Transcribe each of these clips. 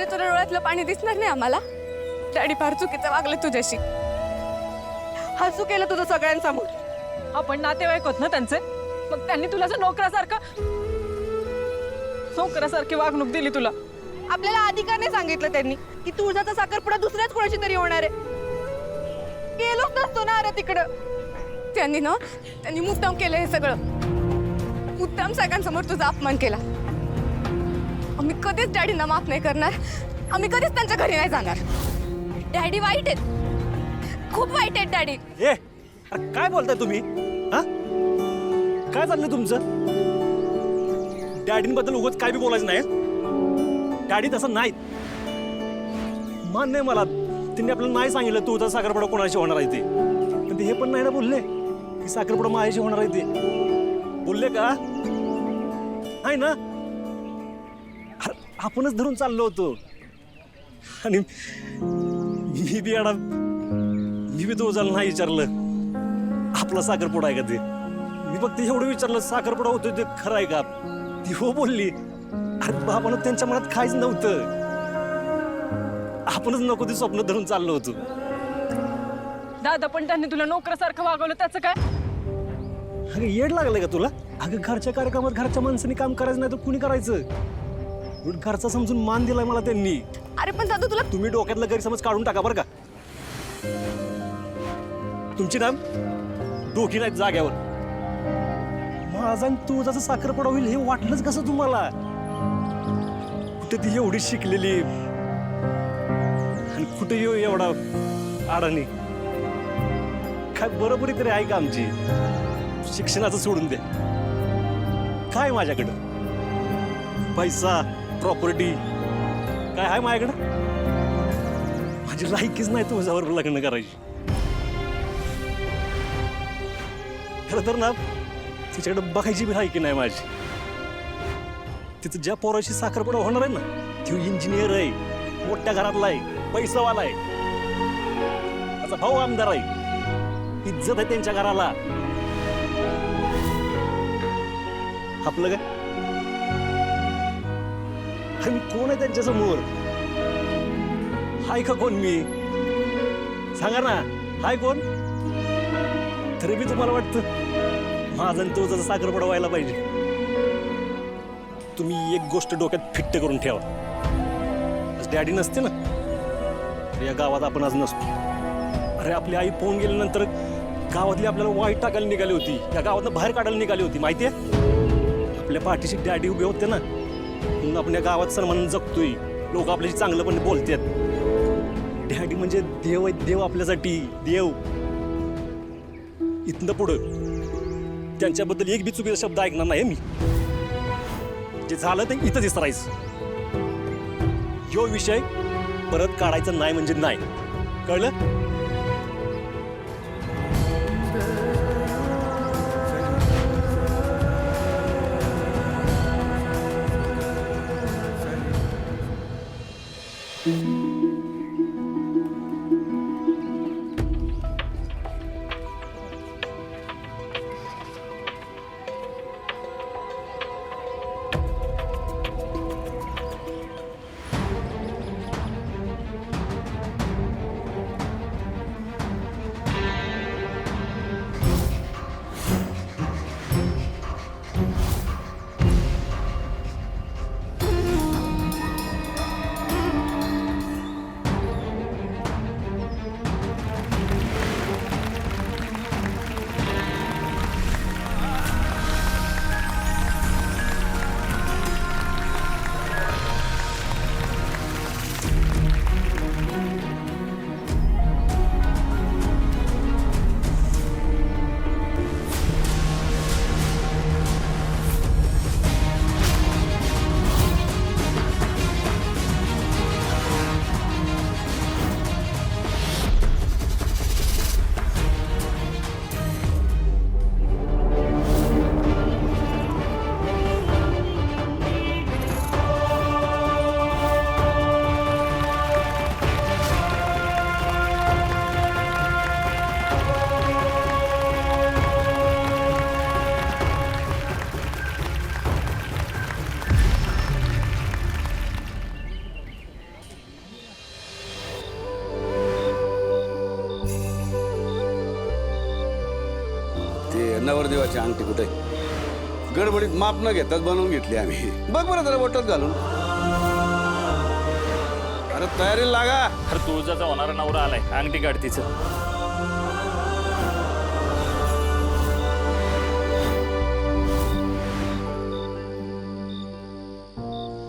म्हणजे तुला डोळ्यातलं पाणी दिसणार नाही आम्हाला? डॅडी फार चुकीचं वागलं तुझ्याशी. हसू केलं तुझं सगळ्यांसमोर. आपण नातेवाईक होत ना त्यांचे, मग त्यांनी तुला असं नोकरासारखी वागणूक दिली तुला. आपल्याला अधिकार नाही सांगितलं त्यांनी की तुळजाचा साखरपुडा दुसऱ्याच कोणाशी तरी होणार आहे. गेलोच नसतो ना अरे तिकडं. त्यांनी मुद्दाम केलं हे सगळं. मुद्दाम सगळ्यांसमोर तुझा अपमान केला. आम्ही कधीच डॅडींना माफ नाही करणार. आम्ही कधीच त्यांच्या घरी नाही जाणार. डॅडी वाईट आहेत, खूप वाईट आहेत डॅडी. अरे काय बोलताय तुम्ही? हा, काय चाललंय तुमचं? डॅडींबद्दल उगाच काय बी बोलायचं नाही. डॅडी तसं नाहीत. मान्य आहे मला, त्यांनी आपल्याला नाही सांगितलं तुझा साखरपुडा कोणाशी होणार आहे ते. पण ते हे पण नाही ना बोलले की साखरपुडा माझ्याशी होणार आहे ते. बोलले का? आहे ना. आपणच धरून चाललो होतो. आणि मी बी तुझ्याला नाही विचारलं आपला साखरपुडा आहे का ते. मी फक्त एवढं विचारलं साखरपुडा होतो ते खरं आहे का. ती हो बोलली. अरे बाबानं त्यांच्या मनात काहीच नव्हतं. आपणच नको ते स्वप्न धरून चाललो होतो. दादा पण त्यांनी तुला नोकरासारखं वागवलं, त्याचं काय? अगं येड लागलंय का तुला? अगं घरच्या कार्यक्रमात घरच्या माणसाने काम करायचं नाही तर कुणी करायचं? घरचा समजून मान दिलाय मला त्यांनी. अरे पण दादा तुला तुम्ही डोक्यातला गैरसमज काढून टाका बरं का. तुमची ना डोकी नाहीत जाग्यावर. माझा तू जसं साखरपुडा होईल हे वाटलंच कसं तुम्हाला? कुठे ती एवढी शिकलेली आणि कुठे येऊ एवढा अडाणी. काय बरोबरी तरी आहे का आमची? शिक्षणाचं सोडून दे. काय माझ्याकडं पैसा प्रॉपर्टी काय आहे माझ्याकडं? माझी लायकीच नाही तुझ्यावर लग्न करायची. खरं तर ना तिच्याकडे बघायची बी लायकी नाही माझी. तिथं ज्या पोराशी साखरपुडा होणार आहे ना तो इंजिनियर आहे, मोठ्या घरातला आहे, पैसावाला आहे, त्याचा भाऊ आमदार आहे, इज्जत आहे त्यांच्या घराला. आपलं काय? आणि कोण आहे त्यांच्या समोर? हाय का कोण? मी सांगा ना, हाय कोण? तरी बी तुम्हाला वाटतं माझा आणि तो जसं साखरपुडा व्हायला पाहिजे. तुम्ही एक गोष्ट डोक्यात फिट्ट करून ठेवा. डॅडी नसते ना तर या गावात आपण आज नसतो. अरे आपली आई पोहून गेल्यानंतर गावातली आपल्याला वाईट टाकायला निघाली होती, या गावातनं बाहेर काढायला निघाली होती. माहितीये आपल्या पाठीशी डॅडी उभे होते ना, म्हणून आपण या गावात सन्मान जगतोय. लोक आपल्याशी चांगलं पण बोलतात. डॅडी म्हणजे देव आहे, देव आपल्यासाठी देव. इथनं पुढं त्यांच्याबद्दल एक बी चुकीचा शब्द ऐकणार नाही मी. जे झालं ते इथंच विसरायचं. ह्यो विषय परत काढायचा नाही म्हणजे नाही, कळलं? नवरदेवाची अंगठी कुठे गडबडीत माप न घेताच बनवून घेतली आम्ही. बघ बरं जरा बोटात घालून. अरे तयारीला लागा. अरे तुळजाचा होणारा नवरा आलाय, अंगठी काढ तिचं.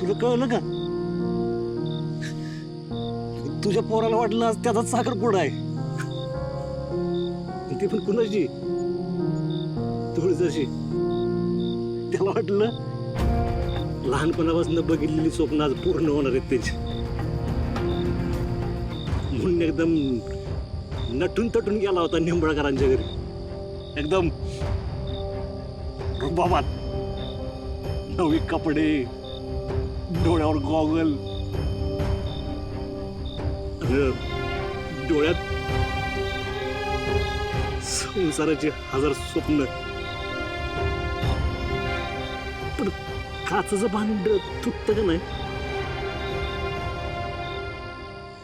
तुला कळलं का? तुझ्या पोराला वाटलं आज त्याचा साखरपुडा आहे. ते पण कुणाची? तुळजाची. त्याला वाटलं लहानपणापासून बघितलेली स्वप्न आज पूर्ण होणार आहेत त्याची. म्हणून एकदम नटून तटून गेला होता निंबाळकरांच्या घरी. एकदम रुबाबात, नवी कपडे, डोळ्यावर गॉगल, डोळ्यात संसाराचे 1000 स्वप्न. पण काचचं भांड तुटत का नाही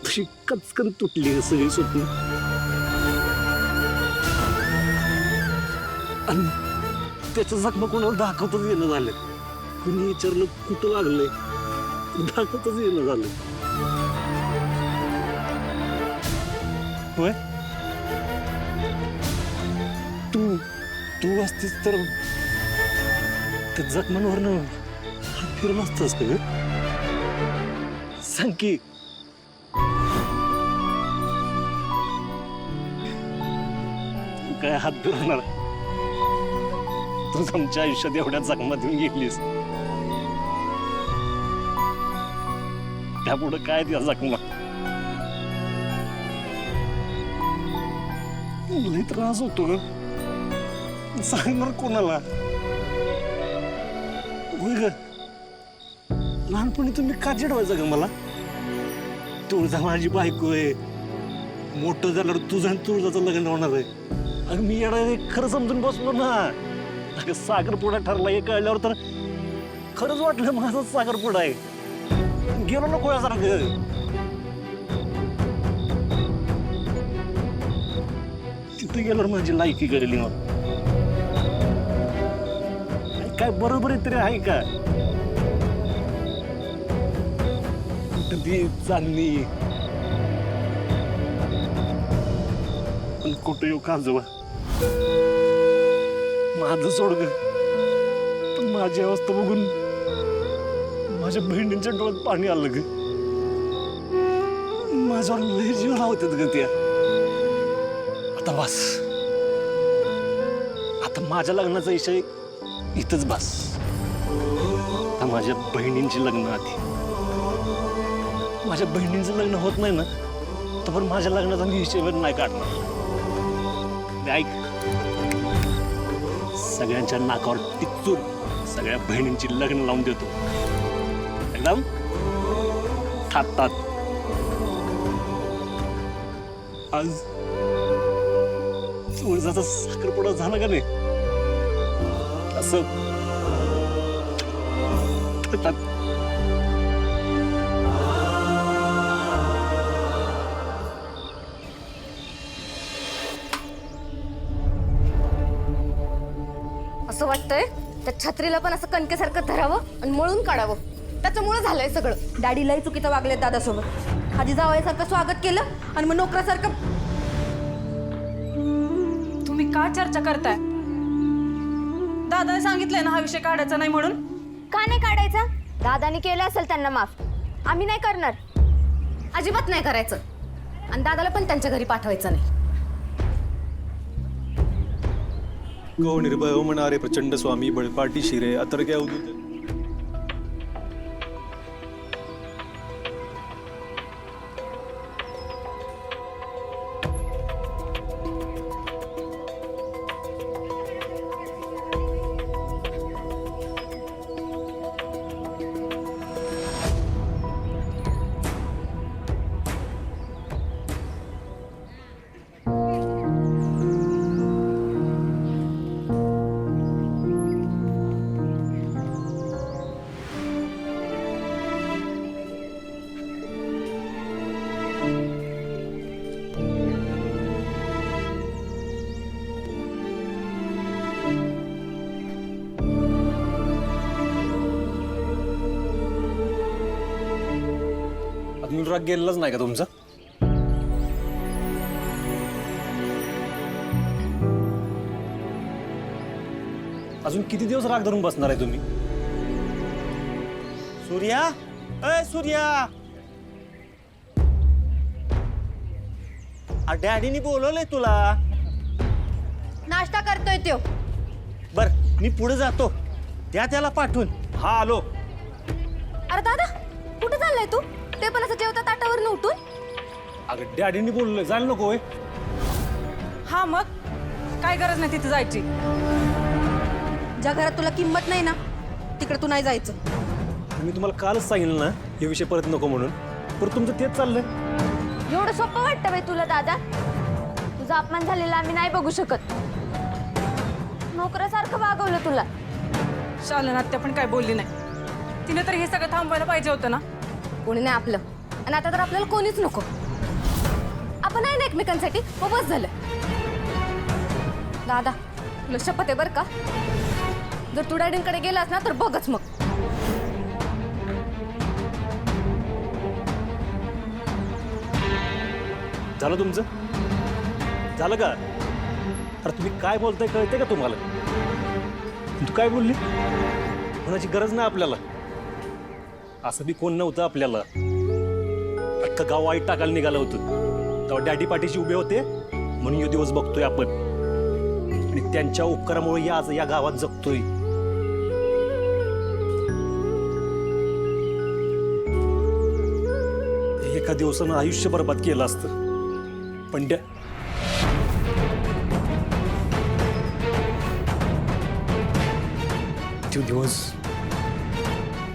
तशी कचकन तुटली सगळी स्वप्न. आणि त्याच्या जखमा कोणाला दाखवतच येणं झालं. कुणी विचारलं कुठं लागलंय, दाखवतच येणं झालं. होय, तू असतीस तर त्या जखमांवरनं हात फिरला असतास का ग? सांग की. तू काय हात फिरवणार? तू आमच्या आयुष्यात एवढ्या जखमा देऊन गेलीस, त्यापुढं काय त्या जखमा? लई त्रास होतो ग. सांगणार कोणाला? होय ग, लहानपणी तुम्ही का चिडवायचं ग मला? तुळजा माझी बायको आहे, मोठं झाल्यावर तुझं आणि तुळजाचं लग्न होणार आहे. अगं मी येणार खरं समजून बसलो ना. अगं साखरपुडा ठरला हे कळल्यावर तर खरंच वाटलं माझाच साखरपुडा आहे. गेलो नको यासारखं. तिथे गेल्यावर माझी लायकी करेली मग काय बरोबर तरी आहे का? ती चांगली पण कुठं येऊ काजवा माझं सोड ग. पण माझी अवस्था बघून माझ्या बहिणींच्या डोळ्यात पाणी आलं ग. माझ्यावर लय जीव लावतात ग त्या. आता बस, आता माझ्या लग्नाचा विषय इथंच बस. आता माझ्या बहिणींची लग्न आधी. माझ्या बहिणींचं लग्न होत नाही ना तर पण माझ्या लग्नाचा मी विषय नाही काढणार. ऐक, सगळ्यांच्या नाकावर टिचून सगळ्या बहिणींची लग्न लावून देतो एकदम थातात. आज तुळजाचा साखरपुडा झाला का नाही असं थातात. असं वाटतंय त्या छत्रीला पण असं कणकेसारखं धरावं आणि मळून काढावं. त्याच्यामुळे झालंय सगळं. डॅडीलाही चुकीचं वागले दादासोबत. आधी जावयासारखं स्वागत केलं आणि मग नोकरासारखं. तुम्ही का चर्चा करताय? दादाने सांगितलंय ना हा विषय काढायचा नाही म्हणून. का नाही काढायचा? दादाने केलं असेल त्यांना माफ. आम्ही नाही करणार, अजिबात नाही करायचं. आणि दादाला पण त्यांच्या घरी पाठवायचं नाही. गो निर्भय म्हणणारे प्रचंड स्वामी बळपाटी शिरे अतर्क्या उदित. अजून राग गेलेलाच नाही का तुमचा? अजून किती दिवस राग धरून बसणार आहे तुम्ही? सूर्या, अय सूर्या, डॅडीनी बोलवलंय तुला. नाश्ता करतोय तो. बर मी पुढे जातो, त्याला पाठवून. हा आलो. अरे दादा कुठे चाललाय तू? ते पण असं जेवता ताटावरून उठून. अगं डॅडीनी बोललोय, जायला नको होय? हा मग काय गरज नाही तिथे जायची. ज्या घरात तुला किंमत नाही ना तिकडे तू नाही जायचं. मी तुम्हाला कालच सांगितलं ना हे विषय परत नको म्हणून, पण तुमचं तेच चाललंय. एवढं सोपं वाटतं बाई तुला दादा? तुझा अपमान झालेला आम्ही नाही बघू शकत. नोकरासारखं वागवलं तुला. शालन आत्या पण काय बोलली नाही. तिने तर हे सगळं थांबवायला पाहिजे होतं ना. कोणी नाही आपलं, आणि आता तर आपल्याला कोणीच नको. आपण आहे ना एकमेकांसाठी, मग बस झालं. दादा तुला शपथ आहे बरं का, जर तू डॅडींकडे गेलास ना तर बघच मग. झालं तुमचं? झालं का? अरे तुम्ही काय बोलताय कळतंय का तुम्हाला? तू काय बोलली? कोणाची गरज नाही आपल्याला. असं बी कोण नव्हतं आपल्याला. अख्खं गाव वाईट टाकायला निघालं होतं, तेव्हा डॅडी पाठीशी उभे होते म्हणून हे दिवस बघतोय आपण, आणि त्यांच्या उपकारामुळे आज या गावात जगतोय. एका दिवसानं आयुष्य बरबाद केलं असतं, पण ते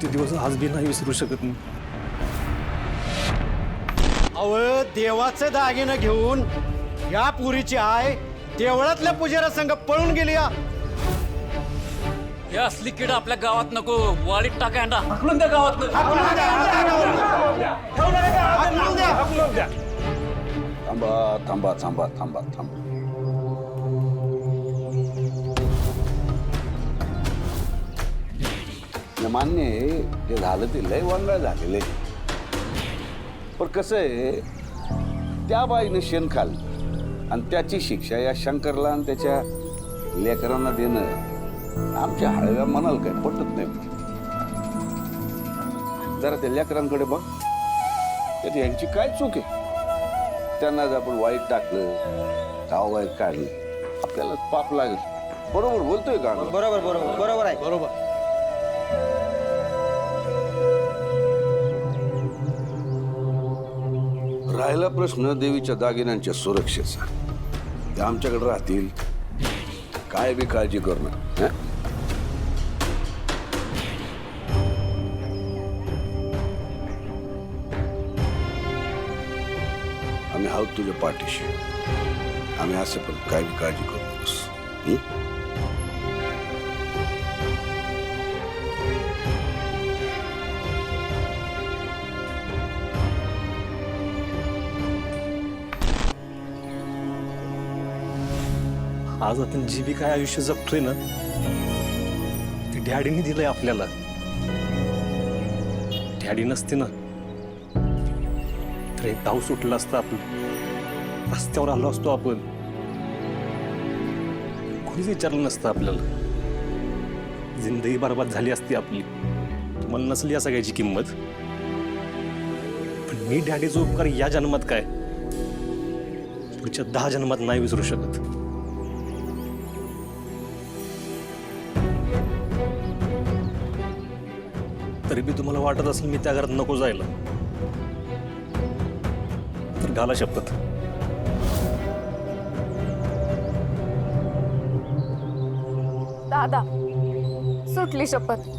दिवस आज बी नाही विसरू शकत मी. अव देवाचं दागिनं घेऊन या पुरीची आय देवळातल्या पुजारा संघ पळून गेली. हे असली किड आपल्या गावात नको, वाळीत टाका अंडा. हाकलून द्या गावात. थांबा थांबा थांबा थांबा थांबा. मान्य आहे, जे झालं ते लय वांगळ झालेलं आहे. पण कसं आहे, त्या बाईनं शेण खाल्लं आणि त्याची शिक्षा या शंकरला आणि त्याच्या लेकरांना देणं आमच्या हळव्या मनाला काय पटत नाही. जरा त्या लेकरांकडे बघ, त्यात यांची काय चूक आहे? त्यांना जर आपण वाईट टाकलं, गाववाईट काढलं, आपल्याला पाप लागेल. बरोबर बोलतोय का? बरोबर बरोबर बरोबर आहे. बरोबर. राहिला प्रश्न देवीच्या दागिन्यांच्या सुरक्षेचा, ते आमच्याकडे राहतील, काय बी काळजी करू नका. आम्ही आहोत तुझ्या पाठीशी. आम्ही असं पण काय बी काळजी करू नकोस. आज आपण जी बी काय आयुष्य जगतोय ना ते डॅडीने दिलंय आपल्याला. डॅडी नसते ना तर एक गाव सुटलं असतं, आपण रस्त्यावर आलो असतो, आपण कोणीच विचारलं नसतं आपल्याला. जिंदगी बरबाद झाली असती आपली. तुम्हाला नसली या सगळ्याची किंमत. पण मी डॅडीचा उपकार या जन्मात काय, पुढच्या 10 जन्मात नाही विसरू शकत. तरी बी तुम्हाला वाटत असेल मी त्या घरात नको जायला, तर घाला शपथ. दादा सुटली शपथ.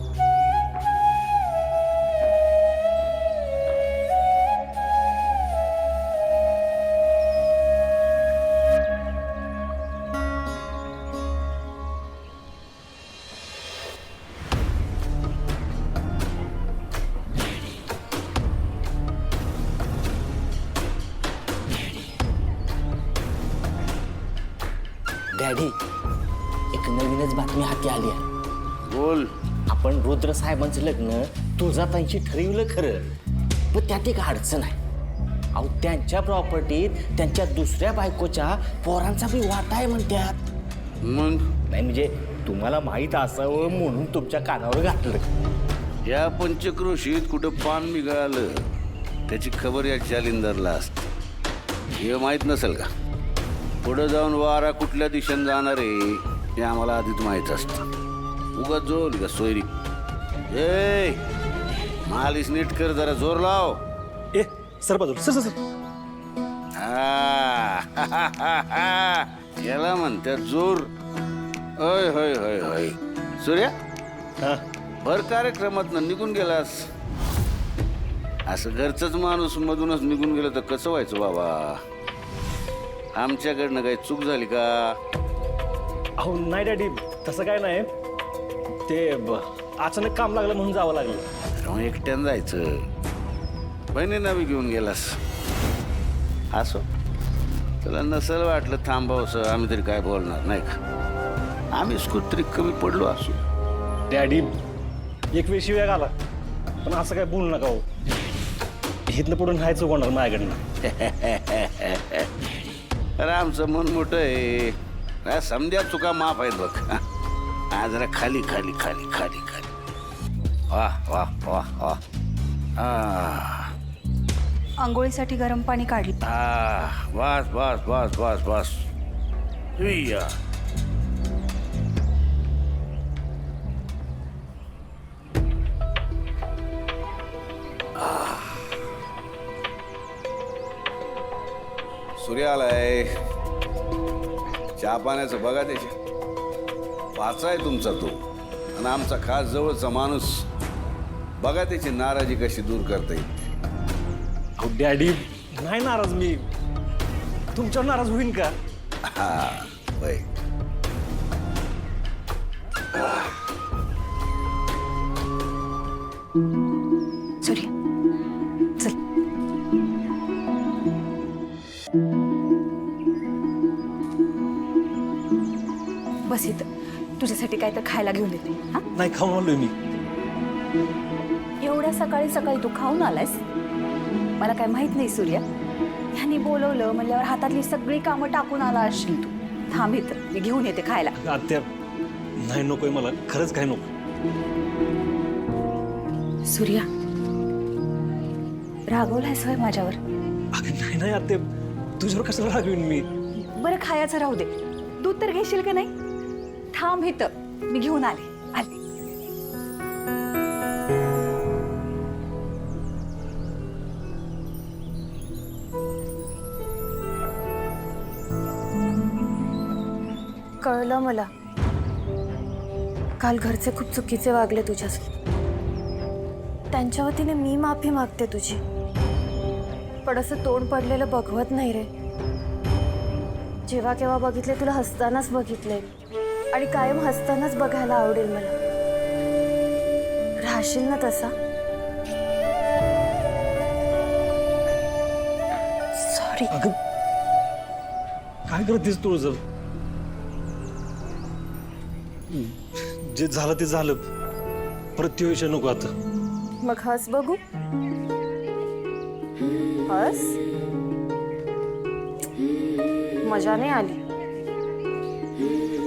डॅडी, एक नवीनच बातमी हाती आली आहे. बोल. आपण रुद्र साहेबांचं लग्न तुळजाताईंशी ठरवलं खरं, पण त्यात एक अडचण आहे. अहो त्यांच्या प्रॉपर्टीत त्यांच्या दुसऱ्या बायकोच्या पोरांचा बी वाटा आहे म्हणतात. मग नाही म्हणजे तुम्हाला माहीत असावं म्हणून तुमच्या कानावर घातलं. या पंचक्रोशीत कुठं पान निघालं त्याची खबर या जालिंदरला असते. हे माहीत नसेल का? पुढं जाऊन वारा कुठल्या दिशेने जाणार आहे हे आम्हाला आधीच माहीत असतं. उगाच जोर का सोयरी. ए मालिश नीट कर, जरा जोर लाव. ए सर बाजूला सर सर याला म्हणतात जोर. होय होय होय होय. सूर्या, हां भर कार्यक्रमात निघून गेलास. असं घरचंच माणूस मधूनच निघून गेलं तर कसं व्हायचं बाबा? आमच्याकडनं काही चूक झाली का? अहो नाही डॅडी, तसं काय नाही. ते अचानक काम लागलं म्हणून जावं लागलं. तर मग एकट्यानं जायचं. बहिणींना बी घेऊन गेलास. असो, तुला नसेल वाटलं थांबावसं, आम्ही तरी काय बोलणार नाही का? आम्हीच कुठतरी कमी पडलो असू. डॅडी एक वेळ शिव्या घाला, पण असं काय बोलू नका हो. इथनं पुढून नाही चुकवणार माझ्याकडनं. अरे आमचं मन मोठं आहे. समध्या चुका माफ आहेत बघ. हा जरा खाली खाली खाली खाली खाली. वाह वाह वाह वाह. आंघोळीसाठी गरम पाणी काढलं. बस बस बस बस बस. हुय्या. सूर्य आलाय. चहा पाण्याचं बघा त्याच्या. वाचा आहे तुमचा तो, आणि आमचा खास जवळचा माणूस. बघा त्याची नाराजी कशी दूर करता येईल. अहो डॅडी नाही नाराज मी. तुमच्यावर नाराज होईन का? हा बाई. सूर्य चल. बस इथं तुझ्यासाठी काय तर खायला घेऊन येते. हा, नाही खाऊन आलोय मी. एवढ्या सकाळी सकाळी तू खाऊन आलायस? मला काय माहित नाही सूर्या. ह्यांनी बोलवलं म्हणल्यावर हातातली सगळी कामं टाकून आला असशील तू. थांब इथं, मी घेऊन येते खायला. आत्या नाही नकोय मला, खरंच काय नको. सूर्या, रागवलायस होय माझ्यावर? अगं नाही नाही आत्या, तुझ्यावर कशाला रागवीन मी? बरं खायचं राहू दे, दूध तर घेशील का नाही? थांब इथं, मी घेऊन आले. कळलं मला, काल घरचे खूप चुकीचे वागले तुझ्यासोबत. त्यांच्या वतीने मी माफी मागते तुझी. पण असं तोंड पडलेलं बघवत नाही रे. जेव्हा केव्हा बघितले तुला हसतानाच बघितले, आणि कायम हसतानाच बघायला आवडेल मला. राहशील ना तसा? सॉरी. अगं काय करतेस तुळजं? जे झालं ते झालं, परत ते विषय नको आता. मग हस बघू. हस. मजा नाही आली.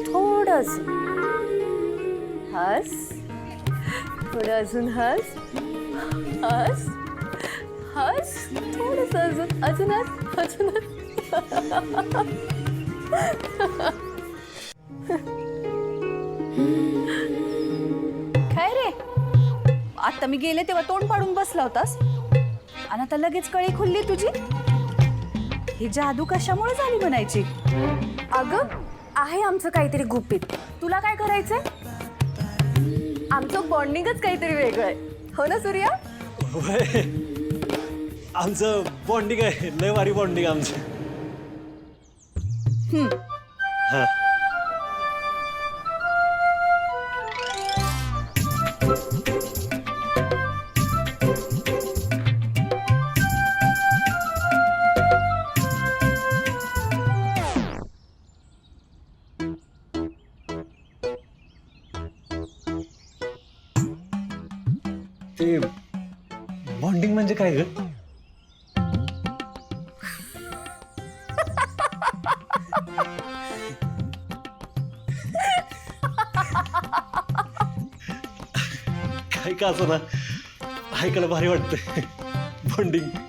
थोडंच हस. थोडं अजून हस. हस हस. थोडंसं अजून अजून हस. अजून हस. काय रे, आता मी गेले तेव्हा तोंड पाडून बसला होतास, आणि आता लगेच कळी खुलली तुझी. ही जादू कशामुळे झाली म्हणायची? अगं आहे आमचं काहीतरी गुपित. तुला काय करायचंय? आमचं बॉन्डिंगच काहीतरी वेगळं आहे, हो ना सूर्या? होय, आमचं बॉन्डिंग आहे, लय भारी बॉन्डिंग आमचं. हा ते बॉन्डिंग म्हणजे काय ग? काय का असं ना, ऐकायला भारी वाटतंय बॉन्डिंग.